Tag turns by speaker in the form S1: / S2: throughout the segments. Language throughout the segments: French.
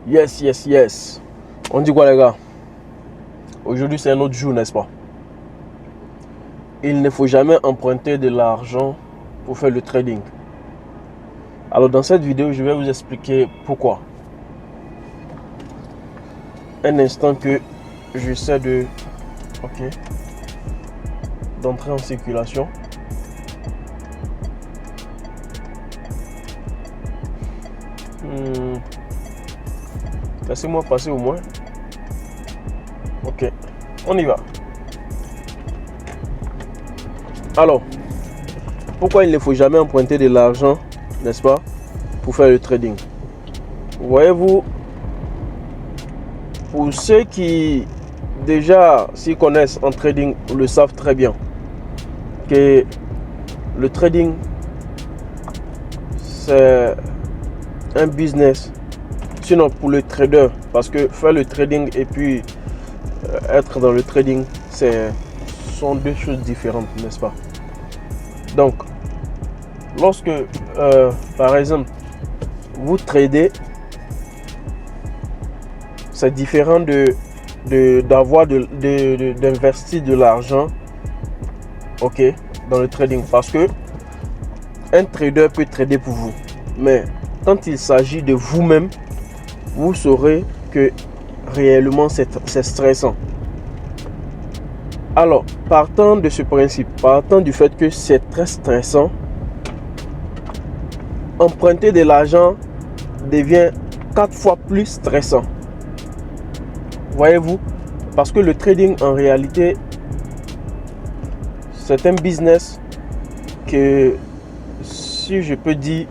S1: Yes. On dit quoi les gars? Aujourd'hui c'est un autre jour, n'est-ce pas? Il ne faut jamais emprunter de l'argent pour faire le trading. Alors dans cette vidéo, je vais vous expliquer pourquoi. Un instant que j'essaie d'entrer en circulation. Laissez-moi passer au moins. Ok, on y va. Alors, pourquoi il ne faut jamais emprunter de l'argent, n'est-ce pas, pour faire le trading? Voyez-vous, pour ceux qui déjà s'y connaissent en trading, le savent très bien que le trading c'est un business. Sinon pour le trader, parce que faire le trading et puis être dans le trading, sont deux choses différentes, n'est-ce pas? Donc, lorsque, par exemple, vous tradez, c'est différent d'investir de l'argent, ok, dans le trading, parce que un trader peut trader pour vous, mais quand il s'agit de vous-même, vous saurez que réellement c'est stressant. Alors, partant de ce principe, partant du fait que c'est très stressant, emprunter de l'argent devient 4 fois plus stressant. Voyez-vous, parce que le trading en réalité, c'est un business que, si je peux dire,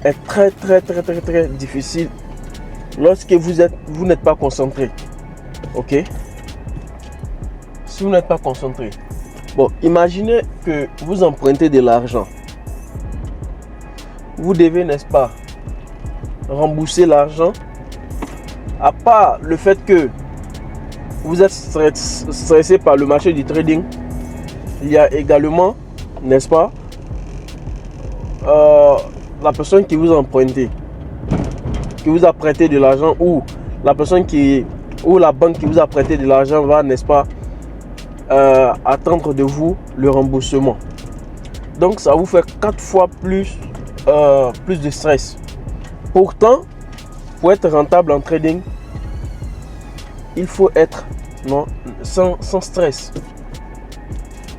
S1: est très difficile lorsque vous n'êtes pas concentré. Ok, si vous n'êtes pas concentré, bon, imaginez que vous empruntez de l'argent, vous devez, n'est-ce pas, rembourser l'argent. À part le fait que vous êtes stressé par le marché du trading, il y a également, n'est-ce pas, la personne qui vous a emprunté, qui vous a prêté de l'argent, ou la personne ou la banque qui vous a prêté de l'argent va, n'est-ce pas, attendre de vous le remboursement. Donc ça vous fait 4 fois plus de stress. Pourtant, pour être rentable en trading, il faut être sans stress.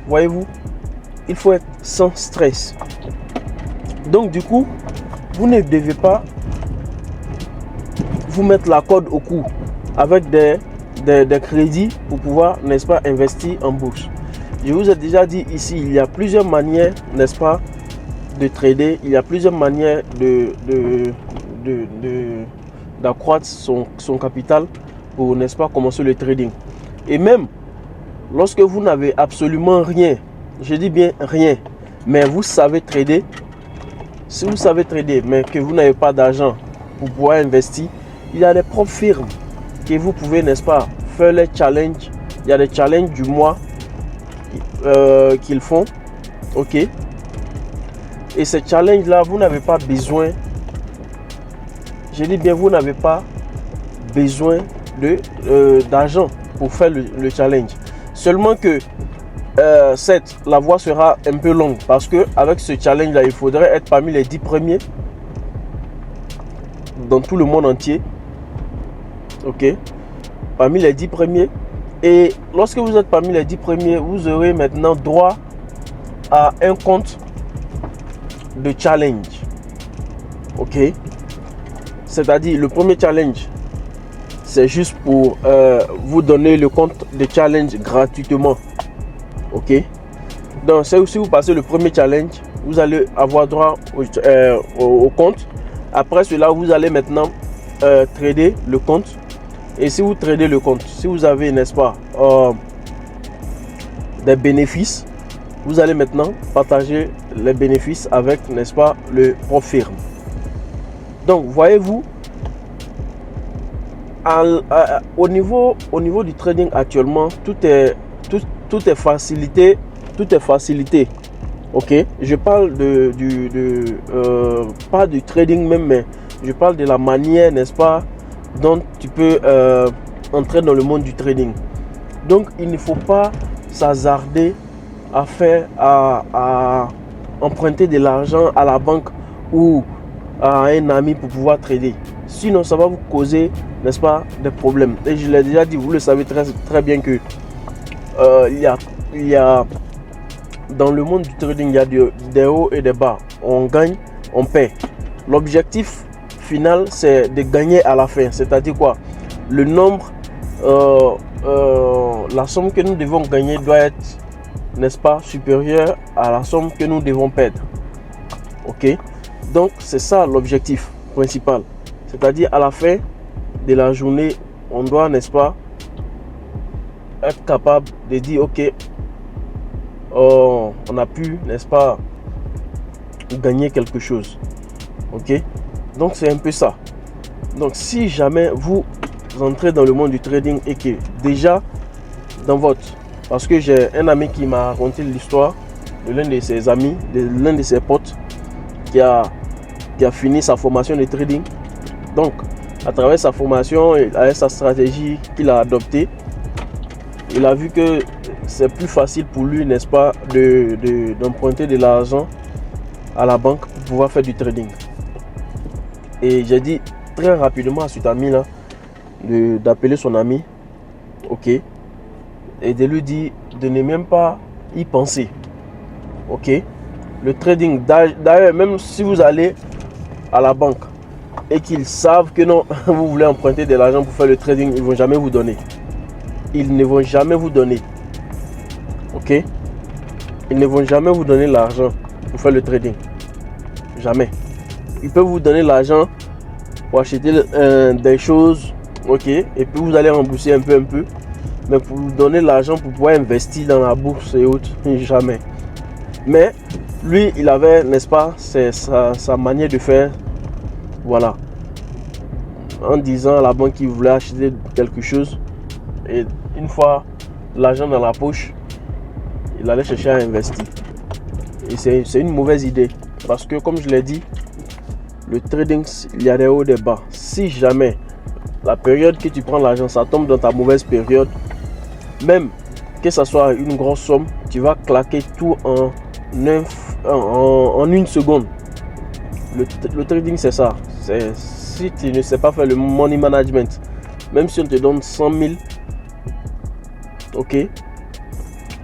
S1: Voyez-vous, il faut être sans stress. Donc du coup, vous ne devez pas vous mettre la corde au cou avec des crédits pour pouvoir, n'est-ce pas, investir en bourse. Je vous ai déjà dit ici, il y a plusieurs manières, n'est-ce pas, de trader. Il y a plusieurs manières d'accroître son capital pour, n'est-ce pas, commencer le trading. Et même lorsque vous n'avez absolument rien, je dis bien rien, mais vous savez trader. Si vous savez trader, mais que vous n'avez pas d'argent pour pouvoir investir, il y a des propres firmes que vous pouvez, n'est-ce pas, faire les challenges. Il y a des challenges du mois qu'ils font, ok. Et ces challenges-là, vous n'avez pas besoin, je dis bien, vous n'avez pas besoin d'argent pour faire le challenge. Seulement que la voie sera un peu longue, parce que avec ce challenge là, il faudrait être parmi les 10 premiers dans tout le monde entier, ok, parmi les 10 premiers. Et lorsque vous êtes parmi les 10 premiers, vous aurez maintenant droit à un compte de challenge, ok. C'est-à-dire, le premier challenge, c'est juste pour vous donner le compte de challenge gratuitement. Ok, donc si vous passez le premier challenge, vous allez avoir droit au compte. Après cela, vous allez maintenant trader le compte. Et si vous tradez le compte, si vous avez, n'est-ce pas, des bénéfices, vous allez maintenant partager les bénéfices avec, n'est-ce pas, le propre firme. Donc voyez-vous, au niveau du trading actuellement, tout est facilité tout est facilité. Ok, je parle pas du trading même, mais je parle de la manière, n'est-ce pas, dont tu peux entrer dans le monde du trading. Donc, il ne faut pas s'hasarder à emprunter de l'argent à la banque ou à un ami pour pouvoir trader. Sinon, ça va vous causer, n'est-ce pas, des problèmes. Et je l'ai déjà dit, vous le savez très bien que il y a dans le monde du trading, il y a des hauts et des bas. On gagne, on perd. L'objectif final, c'est de gagner à la fin. C'est-à-dire quoi? Le nombre, la somme que nous devons gagner doit être, n'est-ce pas, supérieure à la somme que nous devons perdre. Ok? Donc, c'est ça l'objectif principal. C'est-à-dire, à la fin de la journée, on doit, n'est-ce pas, être capable de dire, ok, on a pu, n'est-ce pas, gagner quelque chose. Ok, donc c'est un peu ça. Donc si jamais vous entrez dans le monde du trading et que déjà dans votre, parce que j'ai un ami qui m'a raconté l'histoire de l'un de ses amis, de l'un de ses potes qui a fini sa formation de trading. Donc à travers sa formation et avec sa stratégie qu'il a adoptée, il a vu que c'est plus facile pour lui, n'est-ce pas, d'emprunter de l'argent à la banque pour pouvoir faire du trading. Et j'ai dit très rapidement à cet ami-là d'appeler son ami, ok, et de lui dire de ne même pas y penser, ok. Le trading, d'ailleurs, même si vous allez à la banque et qu'ils savent que non, vous voulez emprunter de l'argent pour faire le trading, ils ne vont jamais vous donner. Ils ne vont jamais vous donner. Ok? Ils ne vont jamais vous donner l'argent pour faire le trading. Jamais. Ils peuvent vous donner l'argent pour acheter des choses. Ok? Et puis vous allez rembourser un peu. Mais pour vous donner l'argent pour pouvoir investir dans la bourse et autres, jamais. Mais lui, il avait, n'est-ce pas, c'est sa manière de faire. Voilà. En disant à la banque qu'il voulait acheter quelque chose. Et une fois l'argent dans la poche, il allait chercher à investir. Et c'est une mauvaise idée. Parce que comme je l'ai dit, le trading, il y a des hauts et des bas. Si jamais la période que tu prends l'argent, ça tombe dans ta mauvaise période, même que ce soit une grosse somme, tu vas claquer tout en une seconde. Le trading, c'est ça. Si tu ne sais pas faire le money management, même si on te donne 100 000, ok,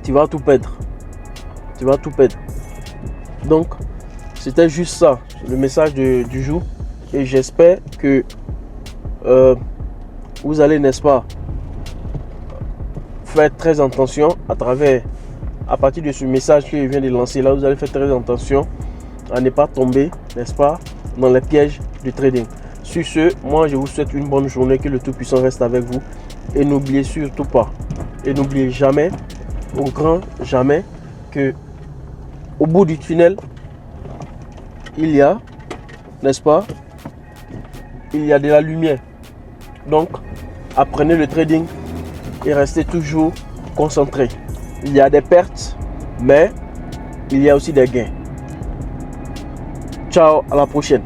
S1: tu vas tout perdre. Tu vas tout perdre. Donc, c'était juste ça, le message du jour. Et j'espère que vous allez, n'est-ce pas, faire très attention à partir de ce message que je viens de lancer là, vous allez faire très attention à ne pas tomber, n'est-ce pas, dans les pièges du trading. Sur ce, moi je vous souhaite une bonne journée, que le Tout-Puissant reste avec vous. Et n'oubliez surtout pas, et n'oubliez jamais, au grand jamais, que au bout du tunnel, il y a, n'est-ce pas, il y a de la lumière. Donc, apprenez le trading et restez toujours concentré. Il y a des pertes, mais il y a aussi des gains. Ciao, à la prochaine.